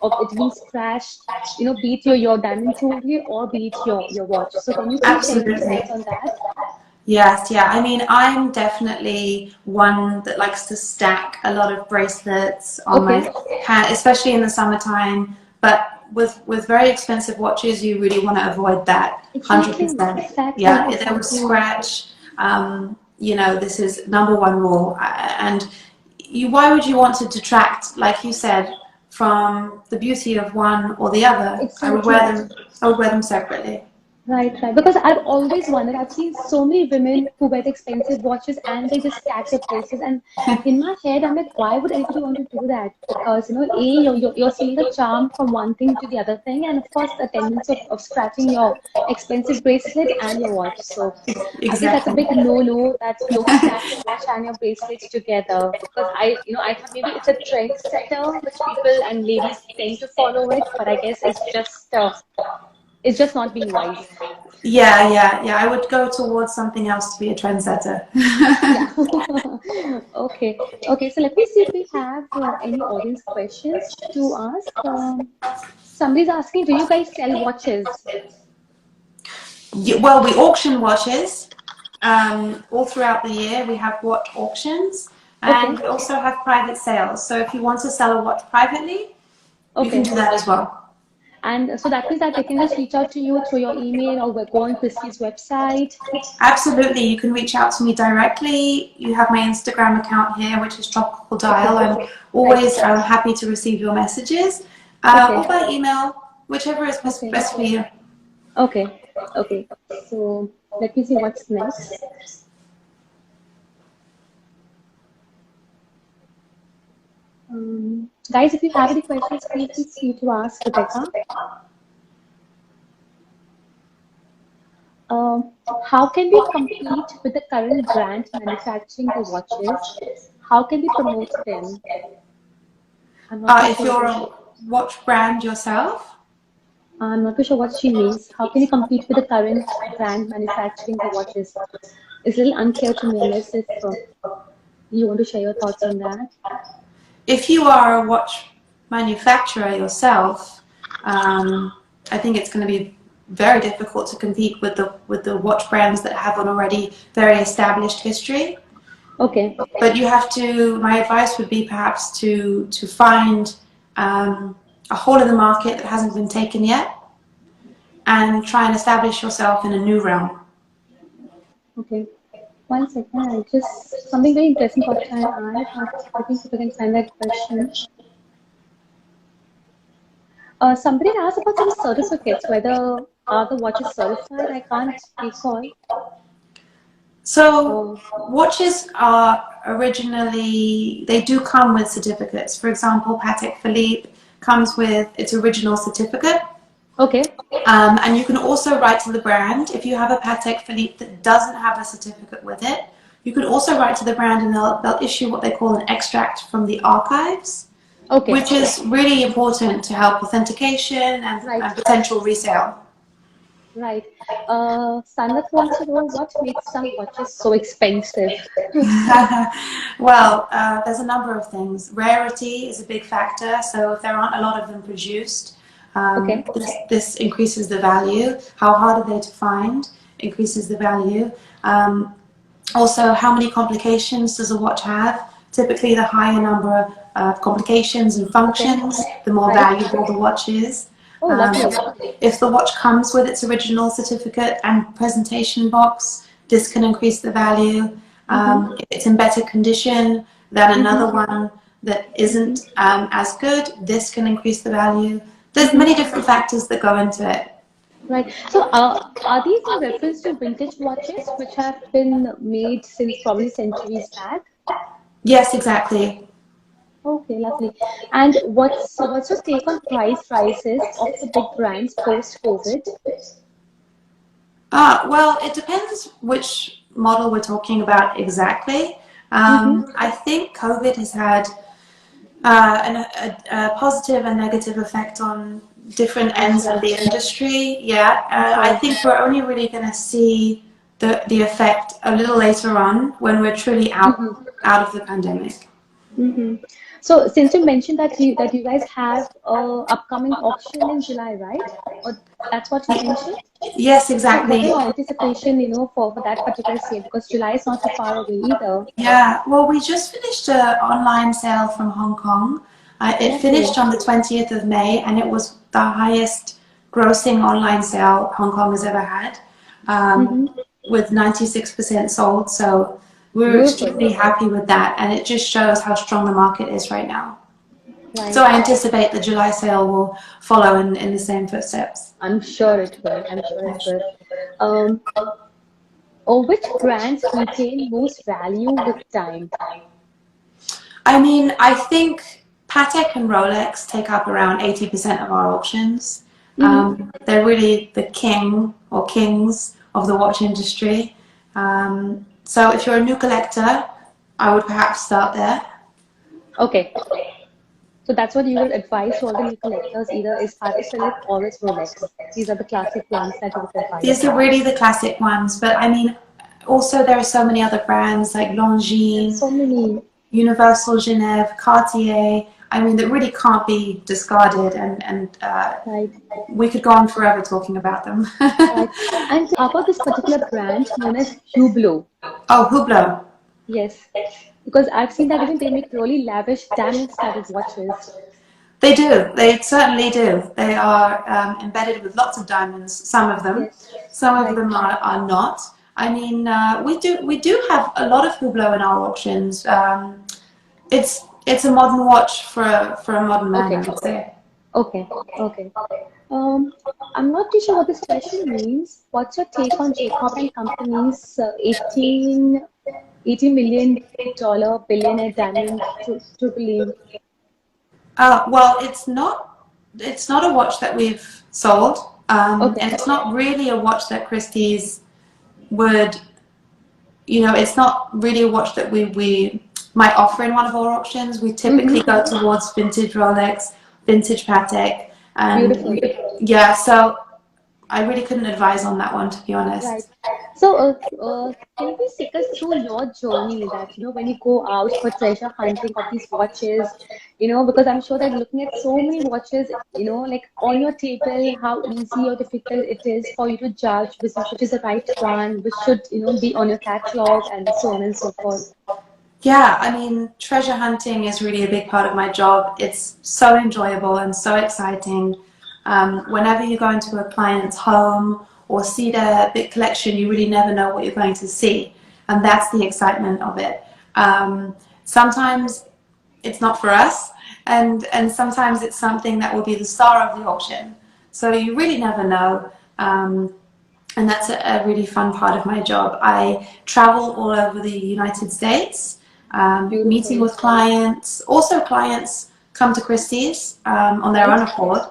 of it being scratched, be it your diamond jewelry or be it your watch. So can you please share your Absolutely. insights on that? Yes, yeah. I mean, I'm definitely one that likes to stack a lot of bracelets on Okay. my hand, especially in the summertime. But with very expensive watches, you really want to avoid that Exactly, 100%. exactly, Yeah, if there was exactly. scratch, this is number one rule. And why would you want to detract, like you said, from the beauty of one or the other? I would wear Exactly. them. I would wear them separately. Right, right. Because I've always wondered, I've seen so many women who wear the expensive watches and they just stack their bracelets. And in my head, I'm like, why would anybody want to do that? Because, you're seeing the charm from one thing to the other thing. And of course, the tendency of scratching your expensive bracelet and your watch. So I think that's a Exactly. big no-no that you don't stack your watch and your bracelets together. Because I thought maybe it's a trend setter, which people and ladies tend to follow it. But I guess it's just not being wise. Yeah, yeah, yeah. I would go towards something else to be a trendsetter. Yeah. Okay. Okay. So let me see if we have any audience questions to ask. Somebody's asking, do you guys sell watches? Well, we auction watches all throughout the year. We have watch auctions and Okay. we also have private sales. So if you want to sell a watch privately, you can Okay. do that as well. And so that means that they can just reach out to you through your email or go on Christie's website. Absolutely. You can reach out to me directly. You have my Instagram account here, which is Tropical Dial. Okay. I'm Right. always happy to receive your messages or Okay. by email, whichever is Okay. best for you. Okay. Okay. So let me see what's next. Guys, if you have any questions, please feel free to ask Rebecca. How can we compete with the current brand manufacturing the watches? How can we promote them? I'm not too If sure you're what a watch brand yourself, I'm not too sure what she means. How can you compete with the current brand manufacturing the watches? It's a little unclear to me unless if you want to share your thoughts on that. if you are a watch manufacturer yourself, I think it's going to be very difficult to compete with the watch brands that have an already very established history. Okay, But you have to. My advice would be perhaps to find a hole in the market that hasn't been taken yet, and try and establish yourself in a new realm. okay. One second, I just something very interesting caught my eye, but let me see if I can find that question. Somebody asked about some certificates, whether are the watches certified? I can't recall. So Uh, watches are originally, they do come with certificates. For example, Patek Philippe comes with its original certificate. okay, And you can also write to the brand. If you have a Patek Philippe that doesn't have a certificate with it, you can also write to the brand and they'll issue what they call an extract from the archives, okay, which is really important to help authentication right. and potential resale. Right. Sanat wants to know what makes some watches so expensive. Well, there's a number of things. Rarity is a big factor, so if there aren't a lot of them produced, Okay. This increases the value. How hard are they to find? Increases the value. Also, how many complications does a watch have? Typically, the higher number of complications and Okay. functions, the more Right. valuable the watch is. Oh, Um, lovely. if the watch comes with its original certificate and presentation box, this can increase the value. Mm-hmm. If it's in better condition than another Mm-hmm. one that isn't Mm-hmm. as good, this can increase the value. There's many Mm-hmm. different factors that go into it. Right. So, are these in reference to vintage watches which have been made since probably centuries back? Yes, exactly. Okay, lovely. And what's your take on price rises of the big brands post-COVID? Well, it depends which model we're talking about exactly. Mm-hmm. I think COVID has had a positive and negative effect on different I'm ends of sure. the industry. Yeah, I'm I sure. think we're only really going to see the effect a little later on when we're truly Mm-hmm. out of the pandemic. Mm-hmm. So, since you mentioned that you guys have a upcoming auction in July, right? Or that's what you mentioned? Yes, So, what are exactly. your anticipation, for that particular sale? Because July is not too far away either. Yeah, well, we just finished an online sale from Hong Kong. It finished Lovely. on the 20th of May, and it was the highest grossing online sale Hong Kong has ever had, Mm-hmm. with 96% sold. So we were Beautiful. extremely happy with that, and it just shows how strong the market is right now. So Right. I anticipate the July sale will follow in the same footsteps. I'm sure it will. I'm sure it will. Um, or which brands retain most value with time? I mean, I think Patek and Rolex take up around 80% of our auctions. Mm-hmm. They're really the king or kings of the watch industry. So if you're a new collector, I would perhaps start there. Okay. So that's what you will advise to all the new collectors, either is Patek Philippe or is Rolex. These are the classic ones that you would advise. These are really the classic ones, but I mean, also there are so many other brands like There's Longines, so many. Universal Genève, Cartier. I mean, that really can't be discarded, and Right. we could go on forever talking about them. Right. And how about this particular brand known as Hublot? Oh, Hublot. Yes. Because I've seen that even they make really lavish diamond-studded watches. They do. They certainly do. They are embedded with lots of diamonds. Some of them. Yes. Some of Right. them are not. I mean, we do have a lot of Hublot in our auctions. It's a modern watch for a modern man, I Okay. would say. Okay. Okay. Um, I'm not too sure what this question means. What's your take on Jacob and Company's 18 million dollar billionaire diamond to believe? Well, it's not a watch that we've sold, Okay. and it's not really a watch that Christie's would. It's not really a watch that we might offer in one of our auctions. We typically Mm-hmm. go towards vintage Rolex, vintage Patek, and Beautiful. yeah. So I really couldn't advise on that one, to be Right. honest. So, can you please take us through your journey that, when you go out for treasure hunting of these watches, because I'm sure that looking at so many watches, like on your table, how easy or difficult it is for you to judge which is the right one, which should, be on your catalog and so on and so forth. Yeah, I mean, treasure hunting is really a big part of my job. It's so enjoyable and so exciting. Whenever you go into a client's home or see their big collection, you really never know what you're going to see. And that's the excitement of it. Sometimes it's not for us, and sometimes it's something that will be the star of the auction. So you really never know. And that's a really fun part of my job. I travel all over the United States, meeting Beautiful. with clients. Also, clients come to Christie's on their own Right? accord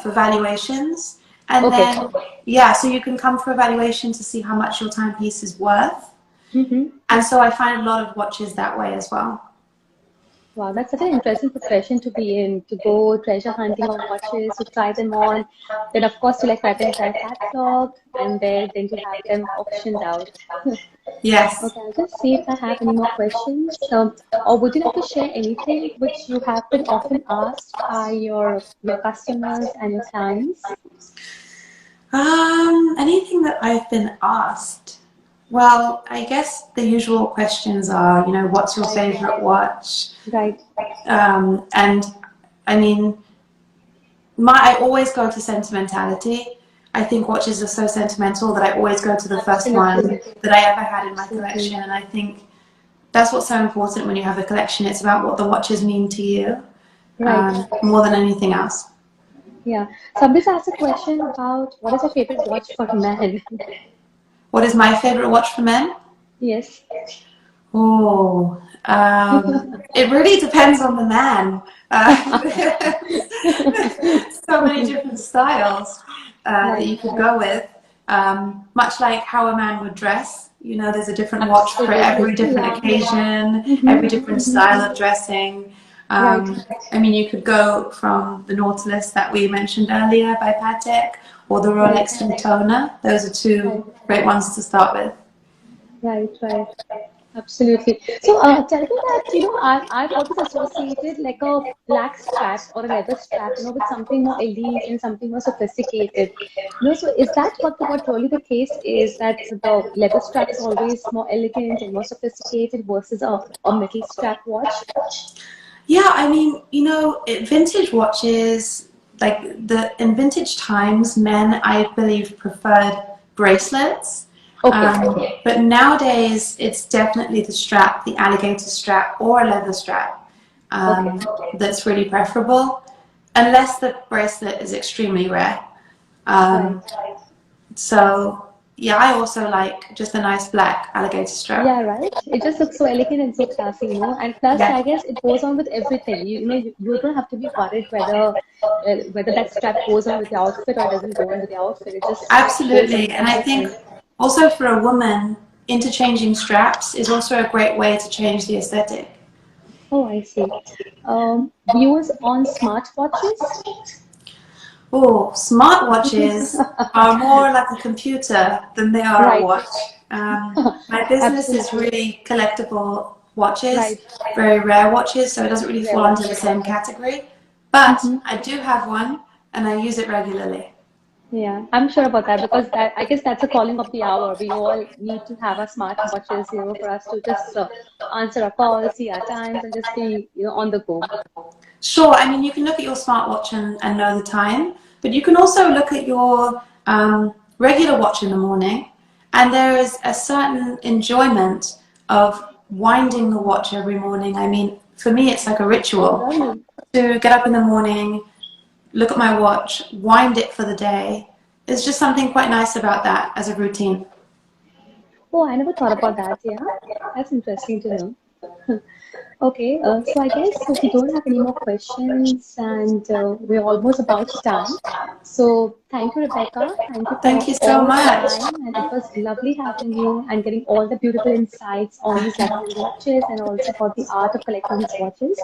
for valuations. And Okay. then, yeah, so you can come for a valuation to see how much your timepiece is worth. Mm-hmm. And so I find a lot of watches that way as well. Wow, that's such an interesting profession to be in, to go treasure hunting of watches, to try them on, then of course to like write an entire catalog, and then to have them auctioned out. Yes. Okay, I'll just see if I have any more questions. Or would you like to share anything which you have been often asked by your customers and your clients? Anything that I've been asked? Well, I guess the usual questions are, what's your Right, favorite watch? right. And I mean, I always go to sentimentality. I think watches are so sentimental that I always go to the first one Absolutely, that I ever had in my absolutely. collection. And I think that's what's so important when you have a collection. It's about what the watches mean to you, Right. more than anything else. Yeah. Somebody's asked a question about what is your favorite watch for men? What is my favorite watch for men? Yes. Oh, it really depends on the man. So many different styles that Right, you could right. go with. Much like how a man would dress, there's a different watch for Absolutely. every different Yeah. occasion, Mm-hmm, every different mm-hmm. style of dressing. Right. I mean, you could go from the Nautilus that we mentioned earlier by Patek, or the Right, Rolex Daytona. Those are right, two great ones to start with. right, right. Absolutely. So, tell me that, I've always associated like a black strap or a leather strap, with something more elite and something more sophisticated. So is that what really the case is, that the leather strap is always more elegant and more sophisticated versus a metal strap watch? Yeah, I mean, vintage watches, like in vintage times, men, I believe, preferred bracelets. Okay, But nowadays, it's definitely the strap, the alligator strap, or a leather strap, okay. that's really preferable, unless the bracelet is extremely rare. Right. Um, so, yeah, I also like just a nice black alligator Yeah, strap. right. It just looks so elegant and so classy. And plus, Yeah. I guess it goes on with everything. You don't have to be worried whether that strap goes on with the outfit or doesn't go on with the outfit. It just goes on Absolutely. with And I think everything. also for a woman, interchanging straps is also a great way to change the aesthetic. Oh, I see. Views on smartwatches? Oh, smartwatches are more like a computer than they are a Right. watch. My business is Absolutely. really collectible watches, Right. very rare watches, so it doesn't really Rare fall under the watches. same category. But Mm-hmm. I do have one and I use it regularly. Yeah, I'm sure about that because I guess that's a calling of the hour. We all need to have our smart watches, for us to just answer our calls, see our times, and just be, on the go. Sure, I mean, you can look at your smartwatch and know the time, but you can also look at your regular watch in the morning, and there is a certain enjoyment of winding the watch every morning. I mean, for me, it's like a ritual Right. to get up in the morning, look at my watch, wind it for the day. There's just something quite nice about that as a routine. Oh, I never thought about that. Yeah, that's interesting to know. Okay, so I guess we don't have any more questions, and we're almost about time. So thank you, Rebecca. Thank you Thank for you so all your much. time, and it was lovely having you and getting all the beautiful insights on these luxury watches and also about the art of collecting these watches.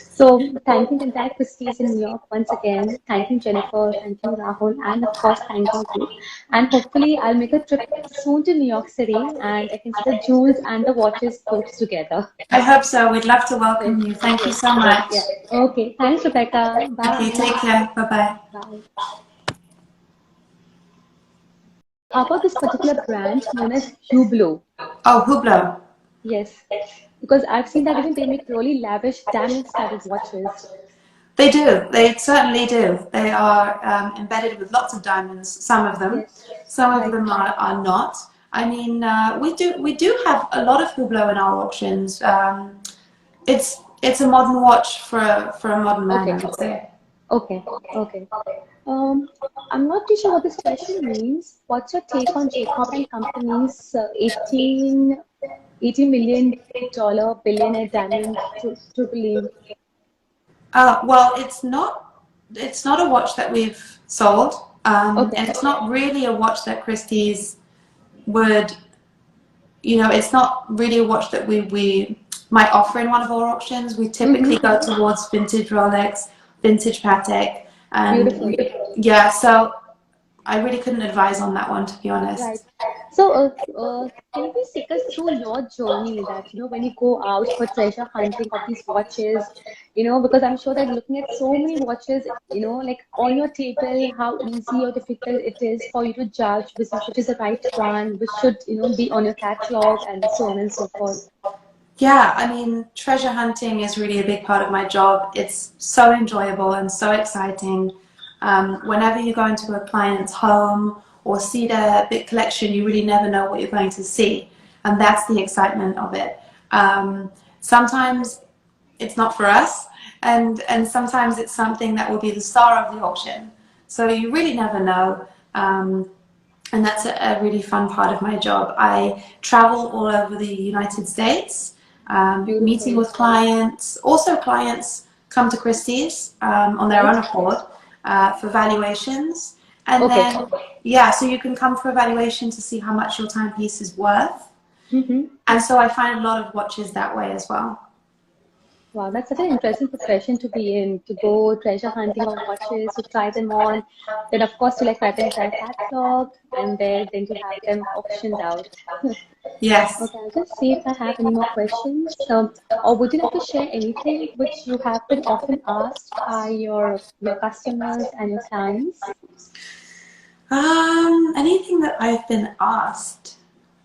So thanking the entire Christie's in New York once again, thanking Jennifer, thanking Rahul, and of course thanking you. And hopefully I'll make a trip soon to New York City, and I can see the jewels and the watches both together. I hope so. We'd love to Great, welcome you. Thank you great, so great. much. Yeah. Okay. Thanks, Rebecca. Okay, Bye. take care. Bye bye. Bye. How about this particular brand known as Hublot? Oh, Hublot. Yes. Because I've seen that even they make really lavish diamond-studded watches. They do. They certainly do. They are embedded with lots of diamonds. Some of them. Yes. Some of Right. them are not. I mean, we do have a lot of Hublot in our auctions. It's a modern watch for a modern man, I Okay. would say. Okay. Okay. Um, I'm not too sure what this question means. What's your take on Jacob and Company's 18 million dollar billionaire diamond jubilee? Well, it's not a watch that we've sold, Okay. and it's not really a watch that Christie's would. It's not really a watch that we might offer in one of our auctions. We typically go towards vintage Rolex, vintage Patek, and Beautiful. yeah, so I really couldn't advise on that one, to be Right. honest. So, can you please take us through your journey that, when you go out for treasure hunting of these watches, because I'm sure that looking at so many watches, like on your table, how easy or difficult it is for you to judge which is the right one, which should, be on your catalog and so on and so forth. Yeah, I mean, treasure hunting is really a big part of my job. It's so enjoyable and so exciting. Whenever you go into a client's home or see their big collection, you really never know what you're going to see. And that's the excitement of it. Sometimes it's not for us, and sometimes it's something that will be the star of the auction. So you really never know. And that's a really fun part of my job. I travel all over the United States, meeting Beautiful. with clients. Also, clients come to Christie's on their own Right? accord for valuations. And Okay. then, yeah, so you can come for a valuation to see how much your timepiece is worth. Mm-hmm. And so I find a lot of watches that way as well. Wow, that's such an interesting profession to be in, to go treasure hunting of watches, to try them on, then of course to like write the entire catalog, and then to have them auctioned out. Yes. Okay, I'll just see if I have any more questions. Or would you like to share anything which you have been often asked by your customers and your clients? Anything that I've been asked?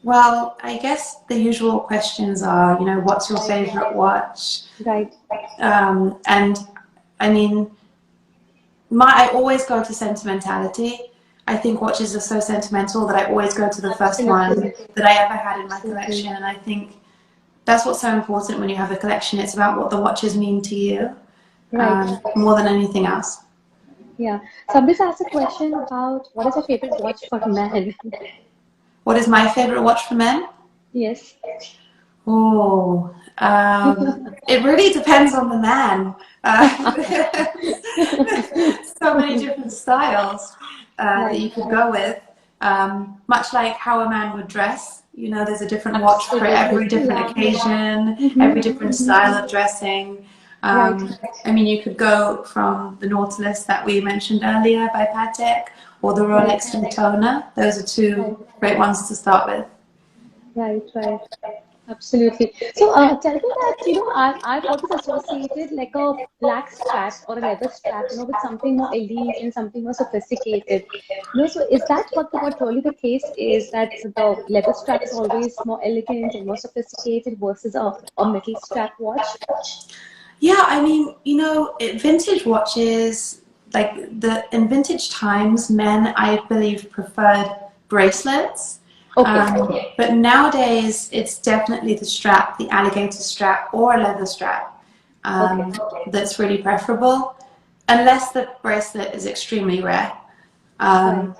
Well, I guess the usual questions are, what's your Right, favorite watch? right, And I mean, I always go to sentimentality. I think watches are so sentimental that I always go to the first one absolutely, that I ever had in my absolutely. collection. And I think that's what's so important when you have a collection. It's about what the watches mean to you, Right, more than anything else. yeah. Somebody's asked a question about what is your favorite watch for men? What is my favorite watch for men? Yes. Oh, it really depends on the man. So many different styles that Right, you could go with. Much like how a man would dress, there's a different watch for absolutely. every different Yeah. occasion, every Mm-hmm. different style of dressing. Right, I mean, you could go from the Nautilus that we mentioned earlier by Patek or the right, Rolex Daytona. Those are right, two great ones to start with. right. Absolutely. So, tell me that, I've always associated like a black strap or a leather strap, with something more elite and something more sophisticated. So is that what really the case is, that the leather strap is always more elegant and more sophisticated versus a metal strap watch? Yeah, I mean, vintage watches, like in vintage times, men, I believe, preferred bracelets. Okay, But nowadays, it's definitely the strap, the alligator strap, or a leather strap, okay. that's really preferable, unless the bracelet is extremely rare. Right. Um,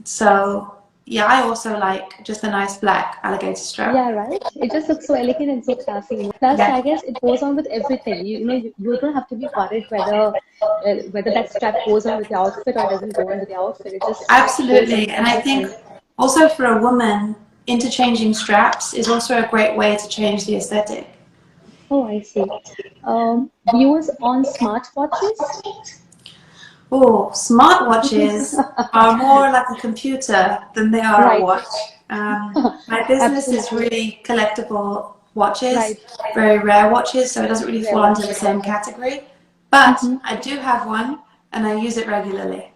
so, yeah, I also like just a nice black alligator strap. Yeah, right. It just looks so elegant and so classy. Plus, Yeah, I guess it goes on with everything. You don't have to be worried whether that strap goes on with your outfit or doesn't go on with your outfit. It just goes on absolutely. with And I think everything. also for a woman, interchanging straps is also a great way to change the aesthetic. Oh, I see. Views on smartwatches? Oh, smartwatches are more like a computer than they are a Right. watch. My business is Absolutely. really collectible watches, Right. very rare watches, so it doesn't really Rare fall under the watches. same category. But Mm-hmm. I do have one and I use it regularly.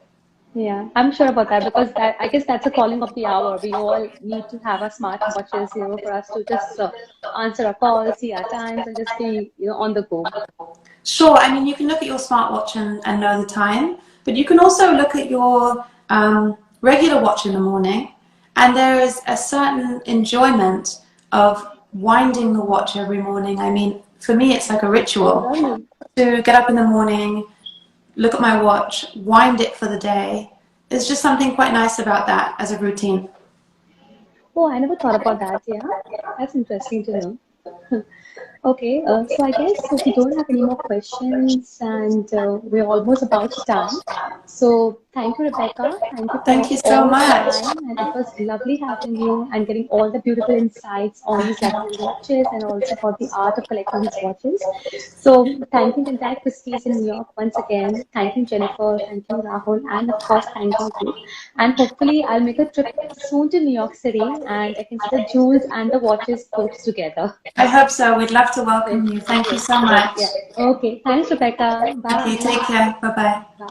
Yeah, I'm sure about that because I guess that's a calling of the hour. We all need to have our smartwatches, for us to just answer our calls, see our times, and just be, on the go. Sure, I mean, you can look at your smartwatch and know the time, but you can also look at your regular watch in the morning, and there is a certain enjoyment of winding the watch every morning. I mean, for me, it's like a ritual Lovely. to get up in the morning, look at my watch, wind it for the day. There's just something quite nice about that as a routine. Oh, I never thought about that. Yeah, that's interesting to know. Okay, so I guess we don't have any more questions, and we're almost about done. So thank you, Rebecca. Thank you Thank for you so all the much. time, and it was lovely having you and getting all the beautiful insights on these luxury watches and also about the art of collecting these watches. So thanking the entire Christie's in New York once again. Thanking Jennifer, thanking Rahul, and of course thanking you. And hopefully I'll make a trip soon to New York City and I can see the jewels and the watches both together. I hope so. We'd love to Great, welcome you. Thank you great, so great. much. Yeah. Okay. Thanks, Rebecca. Okay, Bye. take care. Bye bye. Bye.